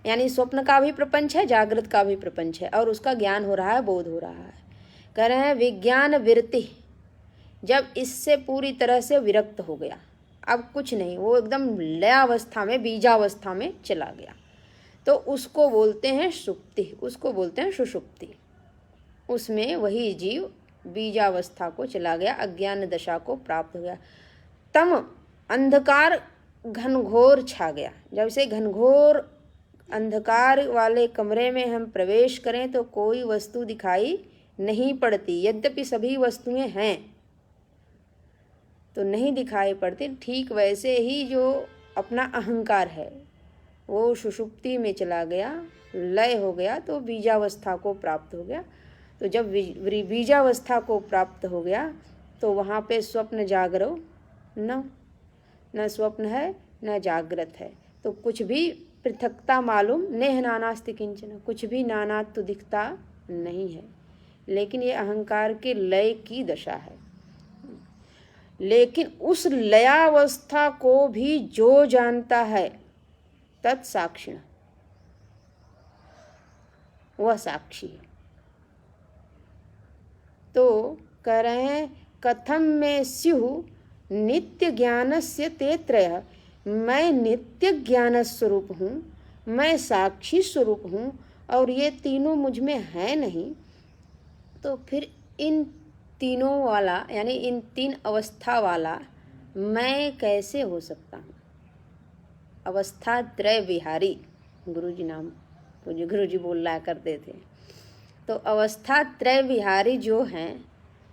यानी स्वप्न का भी प्रपंच है, जागृत का भी प्रपंच है, और उसका ज्ञान हो रहा है, बोध हो रहा है। कह रहे हैं विज्ञान विरति, जब इससे पूरी तरह से विरक्त हो गया, अब कुछ नहीं, वो एकदम लयावस्था में, बीजावस्था में चला गया, तो उसको बोलते हैं सुप्ति, उसको बोलते हैं सुषुप्ति। उसमें वही जीव बीजावस्था को चला गया, अज्ञान दशा को प्राप्त हो गया। तम अंधकार घनघोर छा गया, जब से घनघोर अंधकार वाले कमरे में हम प्रवेश करें तो कोई वस्तु दिखाई नहीं पड़ती, यद्यपि सभी वस्तुएं हैं तो नहीं दिखाई पड़ती। ठीक वैसे ही जो अपना अहंकार है वो सुषुप्ति में चला गया, लय हो गया, तो बीजावस्था को प्राप्त हो गया। तो जब बीजावस्था को प्राप्त हो गया तो वहाँ पे स्वप्न जागरो न स्वप्न है न जागृत है, तो कुछ भी पृथकता मालूम, नेह नानास्ति किंचन, कुछ भी नानात्व दिखता नहीं है। लेकिन ये अहंकार के लय की दशा है। लेकिन उस लयावस्था को भी जो जानता है तत्साक्षिण, वह साक्षी है। तो कह रहे हैं कथम में स्युः नित्य ज्ञानस्य ते त्रयः, मैं नित्य ज्ञान स्वरूप हूँ, मैं साक्षी स्वरूप हूँ, और ये तीनों मुझ में है नहीं, तो फिर इन तीनों वाला यानी इन 3 अवस्था वाला मैं कैसे हो सकता हूँ। अवस्था त्रय विहारी, गुरुजी नाम गुरुजी बोला करते थे। तो अवस्था त्रय विहारी जो हैं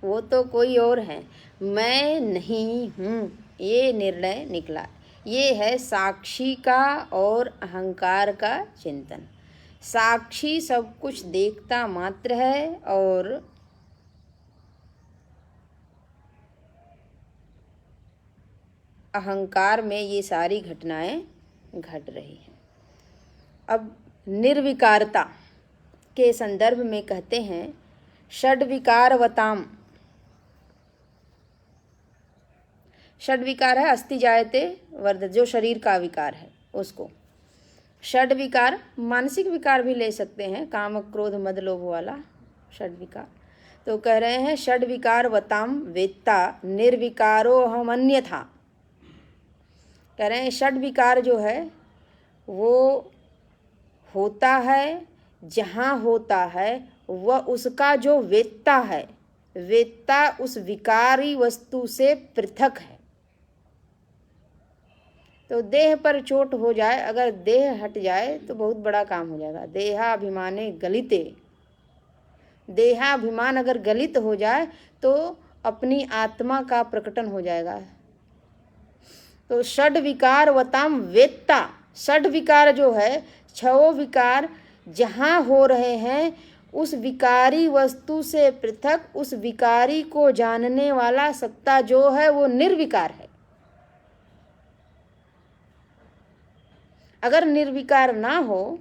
वो तो कोई और है, मैं नहीं हूँ, ये निर्णय निकला। ये है साक्षी का और अहंकार का चिंतन। साक्षी सब कुछ देखता मात्र है और अहंकार में ये सारी घटनाएं घट रही हैं। अब निर्विकारता के संदर्भ में कहते हैं षड्विकारवताम। षड्विकार है अस्ति जायते वर्धते, जो शरीर का विकार है उसको। षड्विकार मानसिक विकार भी ले सकते हैं, काम क्रोध मद लोभ वाला षड विकार। तो कह रहे हैं षड विकार वताम वेत्ता निर्विकारो हम अन्यथा। कह रहे हैं षड विकार जो है वो होता है, जहाँ होता है वह उसका जो वेत्ता है, वेत्ता उस विकारी वस्तु से पृथक है। तो देह पर चोट हो जाए, अगर देह हट जाए तो बहुत बड़ा काम हो जाएगा। देहाभिमाने गलिते, देहाभिमान अगर गलित हो जाए तो अपनी आत्मा का प्रकटन हो जाएगा। तो षड विकार वताम वेत्ता, षड विकार जो है, छह विकार जहाँ हो रहे हैं उस विकारी वस्तु से पृथक उस विकारी को जानने वाला सत्ता जो है वो निर्विकार है। अगर निर्विकार ना हो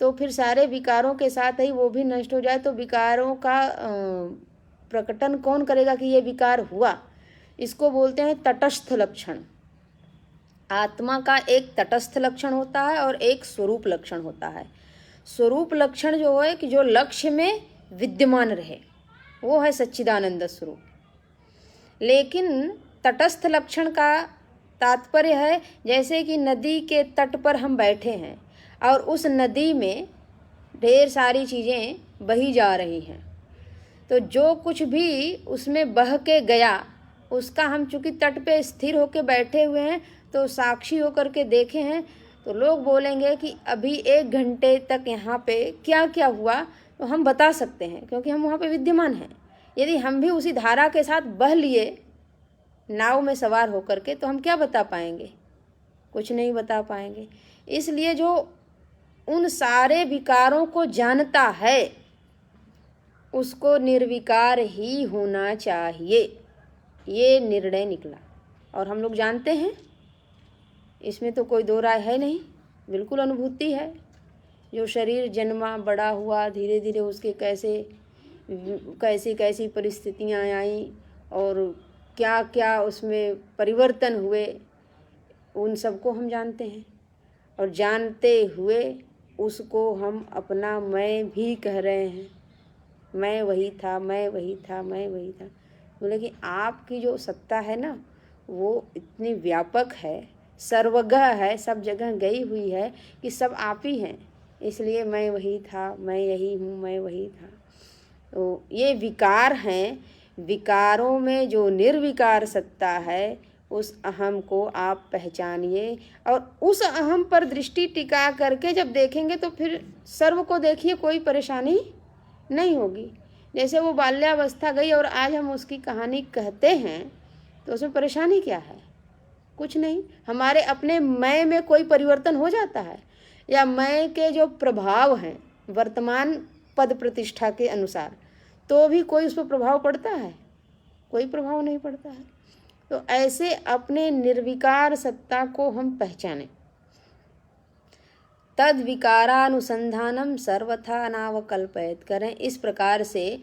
तो फिर सारे विकारों के साथ ही वो भी नष्ट हो जाए तो विकारों का प्रकटन कौन करेगा कि ये विकार हुआ? इसको बोलते हैं तटस्थ लक्षण। आत्मा का एक तटस्थ लक्षण होता है और एक स्वरूप लक्षण होता है। स्वरूप लक्षण जो है कि जो लक्ष्य में विद्यमान रहे, वो है सच्चिदानंद स्वरूप। लेकिन तटस्थ लक्षण का तात्पर्य है जैसे कि नदी के तट पर हम बैठे हैं और उस नदी में ढेर सारी चीज़ें बही जा रही हैं, तो जो कुछ भी उसमें बह के गया उसका हम चूँकि तट पे स्थिर होकर बैठे हुए हैं तो साक्षी होकर के देखे हैं, तो लोग बोलेंगे कि अभी 1 घंटे तक यहाँ पे क्या क्या हुआ, तो हम बता सकते हैं क्योंकि हम वहाँ पे विद्यमान हैं। यदि हम भी उसी धारा के साथ बह लिए नाव में सवार होकर के तो हम क्या बता पाएंगे? कुछ नहीं बता पाएंगे। इसलिए जो उन सारे विकारों को जानता है उसको निर्विकार ही होना चाहिए, ये निर्णय निकला। और हम लोग जानते हैं, इसमें तो कोई दो राय है नहीं, बिल्कुल अनुभूति है। जो शरीर जन्मा बड़ा हुआ, धीरे धीरे उसके कैसी कैसी परिस्थितियाँ आईं और क्या क्या उसमें परिवर्तन हुए, उन सबको हम जानते हैं। और जानते हुए उसको हम अपना मैं भी कह रहे हैं, मैं वही था, मैं वही था, मैं वही था। बोले कि आपकी जो सत्ता है ना वो इतनी व्यापक है, सर्वगह है, सब जगह गई हुई है कि सब आप ही हैं। इसलिए मैं वही था, मैं यही हूँ, मैं वही था। तो ये विकार हैं, विकारों में जो निर्विकार सत्ता है उस अहम को आप पहचानिए और उस अहम पर दृष्टि टिका करके जब देखेंगे तो फिर सर्व को देखिए, कोई परेशानी नहीं होगी। जैसे वो बाल्यावस्था गई और आज हम उसकी कहानी कहते हैं तो उसमें परेशानी क्या है? कुछ नहीं। हमारे अपने मैं में कोई परिवर्तन हो जाता है या मैं के जो प्रभाव हैं वर्तमान पद प्रतिष्ठा के अनुसार, तो भी कोई उस पर प्रभाव पड़ता है? कोई प्रभाव नहीं पड़ता है। तो ऐसे अपने निर्विकार सत्ता को हम पहचानें। तद विकारानुसंधानम सर्वथा अनावकल्पयत करें। इस प्रकार से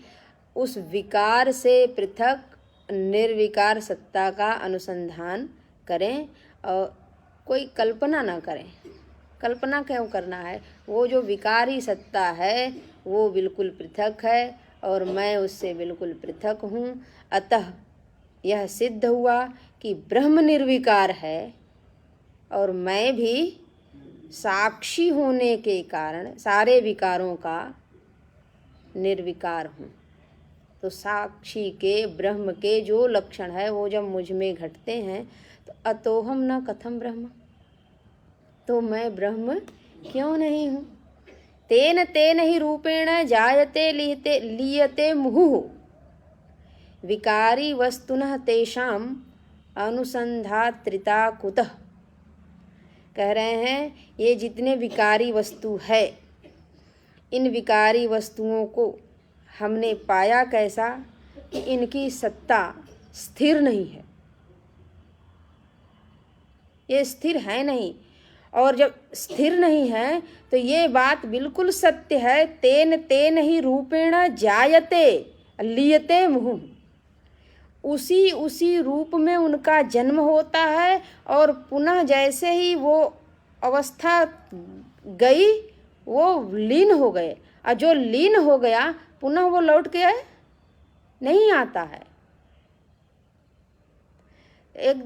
उस विकार से पृथक निर्विकार सत्ता का अनुसंधान करें और कोई कल्पना ना करें। कल्पना क्यों करना है? वो जो विकारी सत्ता है वो बिल्कुल पृथक है और मैं उससे बिल्कुल पृथक हूँ। अतः यह सिद्ध हुआ कि ब्रह्म निर्विकार है और मैं भी साक्षी होने के कारण सारे विकारों का निर्विकार हूँ। तो साक्षी के ब्रह्म के जो लक्षण है वो जब मुझ में घटते हैं तो अतोहम न कथम ब्रह्म, तो मैं ब्रह्म क्यों नहीं हूँ? तेन तेन ही रूपेण जायते लीयते मुहुः विकारी वस्तुनः तेषाम अनुसंधात्रिता कुतः। कह रहे हैं ये जितने विकारी वस्तु है, इन विकारी वस्तुओं को हमने पाया कैसा कि इनकी सत्ता स्थिर नहीं है, ये स्थिर है नहीं। और जब स्थिर नहीं है तो ये बात बिल्कुल सत्य है। तेन तेन ही रूपेण जायते लीयते मुहुः, उसी उसी रूप में उनका जन्म होता है और पुनः जैसे ही वो अवस्था गई वो लीन हो गए, और जो लीन हो गया पुनः वो लौट के नहीं आता है। एक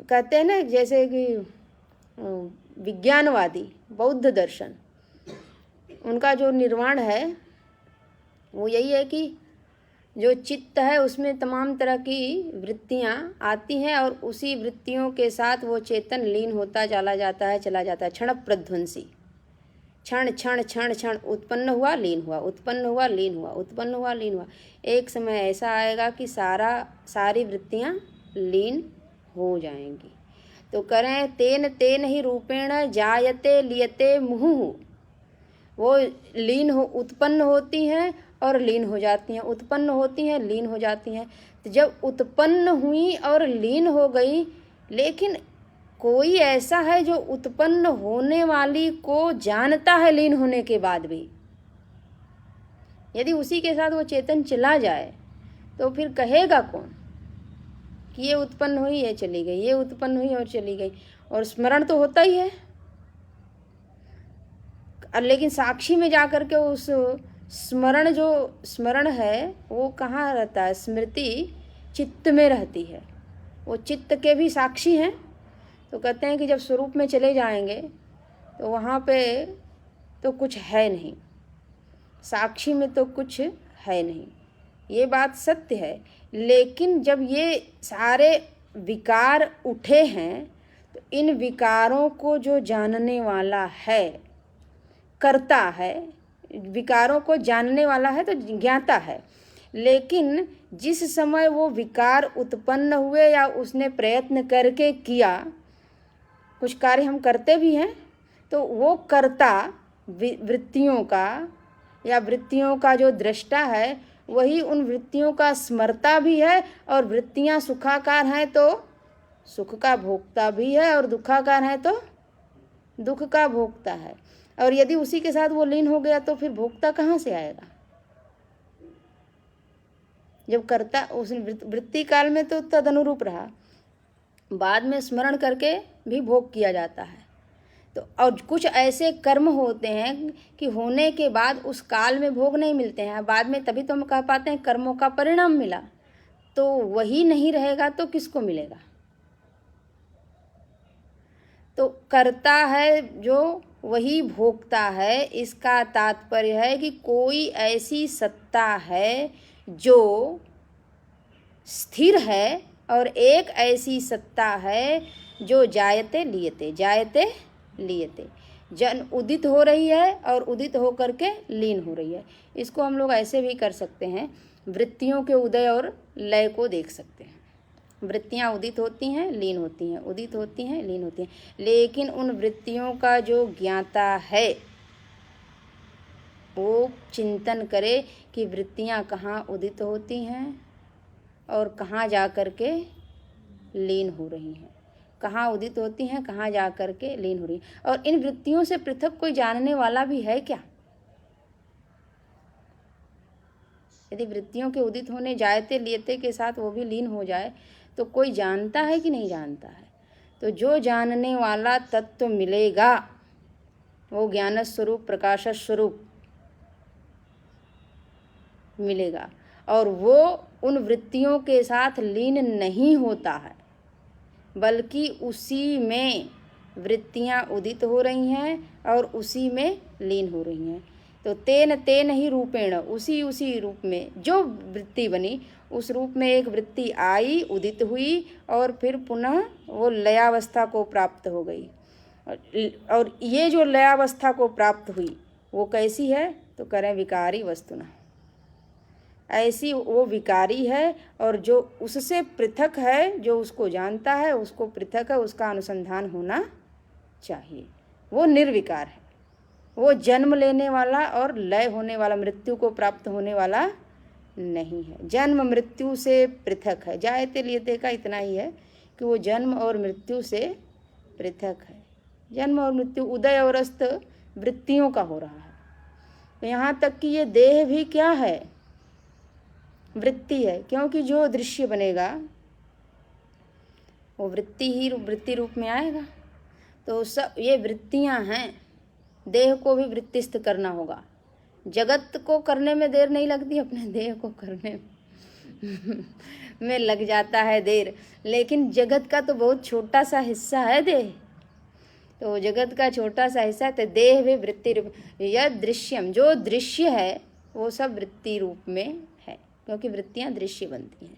कहते हैं ना, जैसे कि विज्ञानवादी बौद्ध दर्शन, उनका जो निर्माण है वो यही है कि जो चित्त है उसमें तमाम तरह की वृत्तियाँ आती हैं और उसी वृत्तियों के साथ वो चेतन लीन होता चला जाता है, क्षण प्रध्वंसी, क्षण क्षण क्षण क्षण उत्पन्न हुआ लीन हुआ, उत्पन्न हुआ लीन हुआ, उत्पन्न हुआ लीन हुआ। एक समय ऐसा आएगा कि सारी वृत्तियाँ लीन हो जाएंगी। तो करें तेन तेन ही रूपेण जायते लियते मुहुः, वो लीन हो उत्पन्न होती हैं और लीन हो जाती हैं, उत्पन्न होती हैं लीन हो जाती हैं। तो जब उत्पन्न हुई और लीन हो गई, लेकिन कोई ऐसा है जो उत्पन्न होने वाली को जानता है लीन होने के बाद भी। यदि उसी के साथ वो चेतन चला जाए तो फिर कहेगा कौन कि ये उत्पन्न हुई, ये चली गई, ये उत्पन्न हुई और चली गई। और स्मरण तो होता ही है, लेकिन साक्षी में जाकर के उस स्मरण, जो स्मरण है वो कहाँ रहता है? स्मृति चित्त में रहती है, वो चित्त के भी साक्षी हैं। तो कहते हैं कि जब स्वरूप में चले जाएंगे तो वहाँ पे तो कुछ है नहीं, साक्षी में तो कुछ है नहीं, ये बात सत्य है। लेकिन जब ये सारे विकार उठे हैं तो इन विकारों को जो जानने वाला है, करता है, विकारों को जानने वाला है तो ज्ञाता है। लेकिन जिस समय वो विकार उत्पन्न हुए या उसने प्रयत्न करके किया, कुछ कार्य हम करते भी हैं, तो वो कर्ता वृत्तियों का या वृत्तियों का जो दृष्टा है वही उन वृत्तियों का स्मरता भी है। और वृत्तियां सुखाकार हैं तो सुख का भोगता भी है और दुखाकार हैं तो दुख का भोगता है। और यदि उसी के साथ वो लीन हो गया तो फिर भोगता कहाँ से आएगा? जब कर्ता उस वृत्ति काल में तो तदनुरूप रहा, बाद में स्मरण करके भी भोग किया जाता है। तो और कुछ ऐसे कर्म होते हैं कि होने के बाद उस काल में भोग नहीं मिलते हैं, बाद में, तभी तो हम कह पाते हैं कर्मों का परिणाम मिला। तो वही नहीं रहेगा तो किसको मिलेगा? तो कर्ता है जो वही भोगता है। इसका तात्पर्य है कि कोई ऐसी सत्ता है जो स्थिर है और एक ऐसी सत्ता है जो जायते लियते, जायते लियते, उदित हो रही है और उदित हो करके लीन हो रही है। इसको हम लोग ऐसे भी कर सकते हैं, वृत्तियों के उदय और लय को देख सकते हैं। वृत्तियाँ उदित होती हैं, लीन होती हैं, उदित होती हैं, लीन होती हैं। लेकिन उन वृत्तियों का जो ज्ञाता है वो चिंतन करे कि वृत्तियाँ कहाँ उदित होती हैं और कहाँ जा कर के लीन हो रही हैं, कहाँ उदित होती हैं, कहाँ जा कर के लीन हो रही हैं। और इन वृत्तियों से पृथक कोई जानने वाला भी है क्या? यदि वृत्तियों के उदित होने जायते लियते के साथ वो भी लीन हो जाए तो कोई जानता है कि नहीं जानता है? तो जो जानने वाला तत्व मिलेगा वो ज्ञान स्वरूप, प्रकाश स्वरूप मिलेगा। और वो उन वृत्तियों के साथ लीन नहीं होता है, बल्कि उसी में वृत्तियाँ उदित हो रही हैं और उसी में लीन हो रही हैं। तो तेन तेन ही रूपेण, उसी रूप में जो वृत्ति बनी उस रूप में एक वृत्ति आई, उदित हुई और फिर पुनः वो लयावस्था को प्राप्त हो गई। और ये जो लयावस्था को प्राप्त हुई वो कैसी है? तो करें विकारी वस्तुना, ऐसी वो विकारी है। और जो उससे पृथक है, जो उसको जानता है, उसको पृथक है, उसका अनुसंधान होना चाहिए। वो निर्विकार है, वो जन्म लेने वाला और लय होने वाला, मृत्यु को प्राप्त होने वाला नहीं है, जन्म मृत्यु से पृथक है। जायते लियते का इतना ही है कि वो जन्म और मृत्यु से पृथक है। जन्म और मृत्यु, उदय और अस्त वृत्तियों का हो रहा है। तो यहाँ तक कि ये देह भी क्या है? वृत्ति है, क्योंकि जो दृश्य बनेगा वो वृत्ति ही वृत्ति रूप में आएगा। तो सब ये वृत्तियाँ हैं, देह को भी वृत्तिस्थ करना होगा। जगत को करने में देर नहीं लगती, अपने देह को करने में लग जाता है देर, लेकिन जगत का तो बहुत छोटा सा हिस्सा है देह। तो जगत का छोटा सा हिस्सा, तो देह भी वृत्ति रूप, यह दृश्यम, जो दृश्य है वो सब वृत्ति रूप में है, क्योंकि वृत्तियां दृश्य बनती हैं।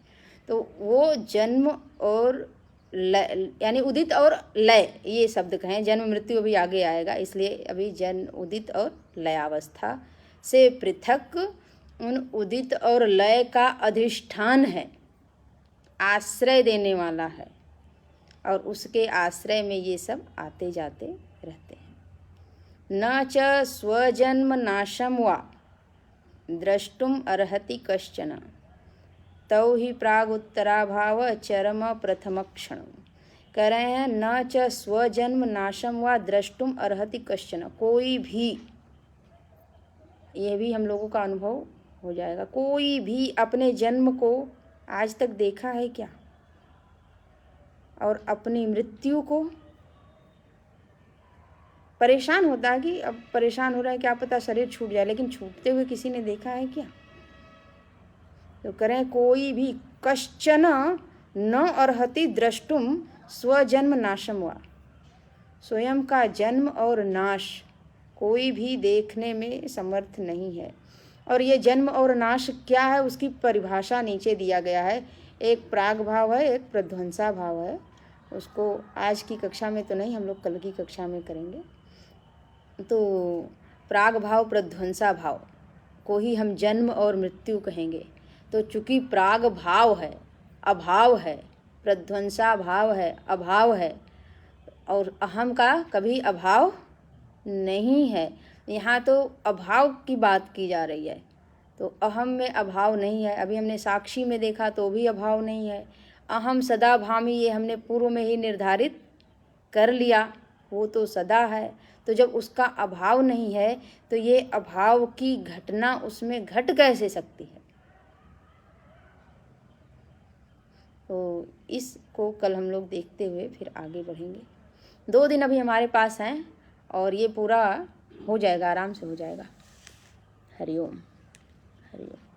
तो वो जन्म और लय, यानी उदित और लय, ये शब्द कहें, जन्म मृत्यु अभी आगे आएगा, इसलिए अभी जन्म उदित और लयावस्था से पृथक उन उदित और लय का अधिष्ठान है, आश्रय देने वाला है, और उसके आश्रय में ये सब आते जाते रहते हैं। न च स्वजन्म नाशम वा द्रष्टुम अर्हति कश्चन तौ ही प्राग उत्तराभाव चरम प्रथम क्षण। कह रहे हैं न च स्वजन्म नाशम वा द्रष्टुम अर्हति कश्चन, कोई भी, यह भी हम लोगों का अनुभव हो जाएगा, कोई भी अपने जन्म को आज तक देखा है क्या, और अपनी मृत्यु को परेशान होता है कि अब परेशान हो रहा है, क्या पता शरीर छूट जाए, लेकिन छूटते हुए किसी ने देखा है क्या? तो करें कोई भी, कश्चन न अर्हति द्रष्टुम स्वजन्म नाशम वा, स्वयं का जन्म और नाश कोई भी देखने में समर्थ नहीं है। और ये जन्म और नाश क्या है, उसकी परिभाषा नीचे दिया गया है। एक प्राग भाव है, एक प्रध्वंसा भाव है, उसको आज की कक्षा में तो नहीं, हम लोग कल की कक्षा में करेंगे। तो प्राग भाव प्रध्वंसा भाव को ही हम जन्म और मृत्यु कहेंगे। तो चूंकि प्राग भाव है, अभाव है, प्रध्वंसा भाव है, अभाव है, और अहम का कभी अभाव नहीं है। यहाँ तो अभाव की बात की जा रही है, तो अहम में अभाव नहीं है। अभी हमने साक्षी में देखा तो भी अभाव नहीं है। अहम सदा भामी, ये हमने पूर्व में ही निर्धारित कर लिया, वो तो सदा है। तो जब उसका अभाव नहीं है तो ये अभाव की घटना उसमें घट कैसे सकती है? तो इसको कल हम लोग देखते हुए फिर आगे बढ़ेंगे। 2 दिन अभी हमारे पास हैं और ये पूरा हो जाएगा, आराम से हो जाएगा। हरिओम हरिओम।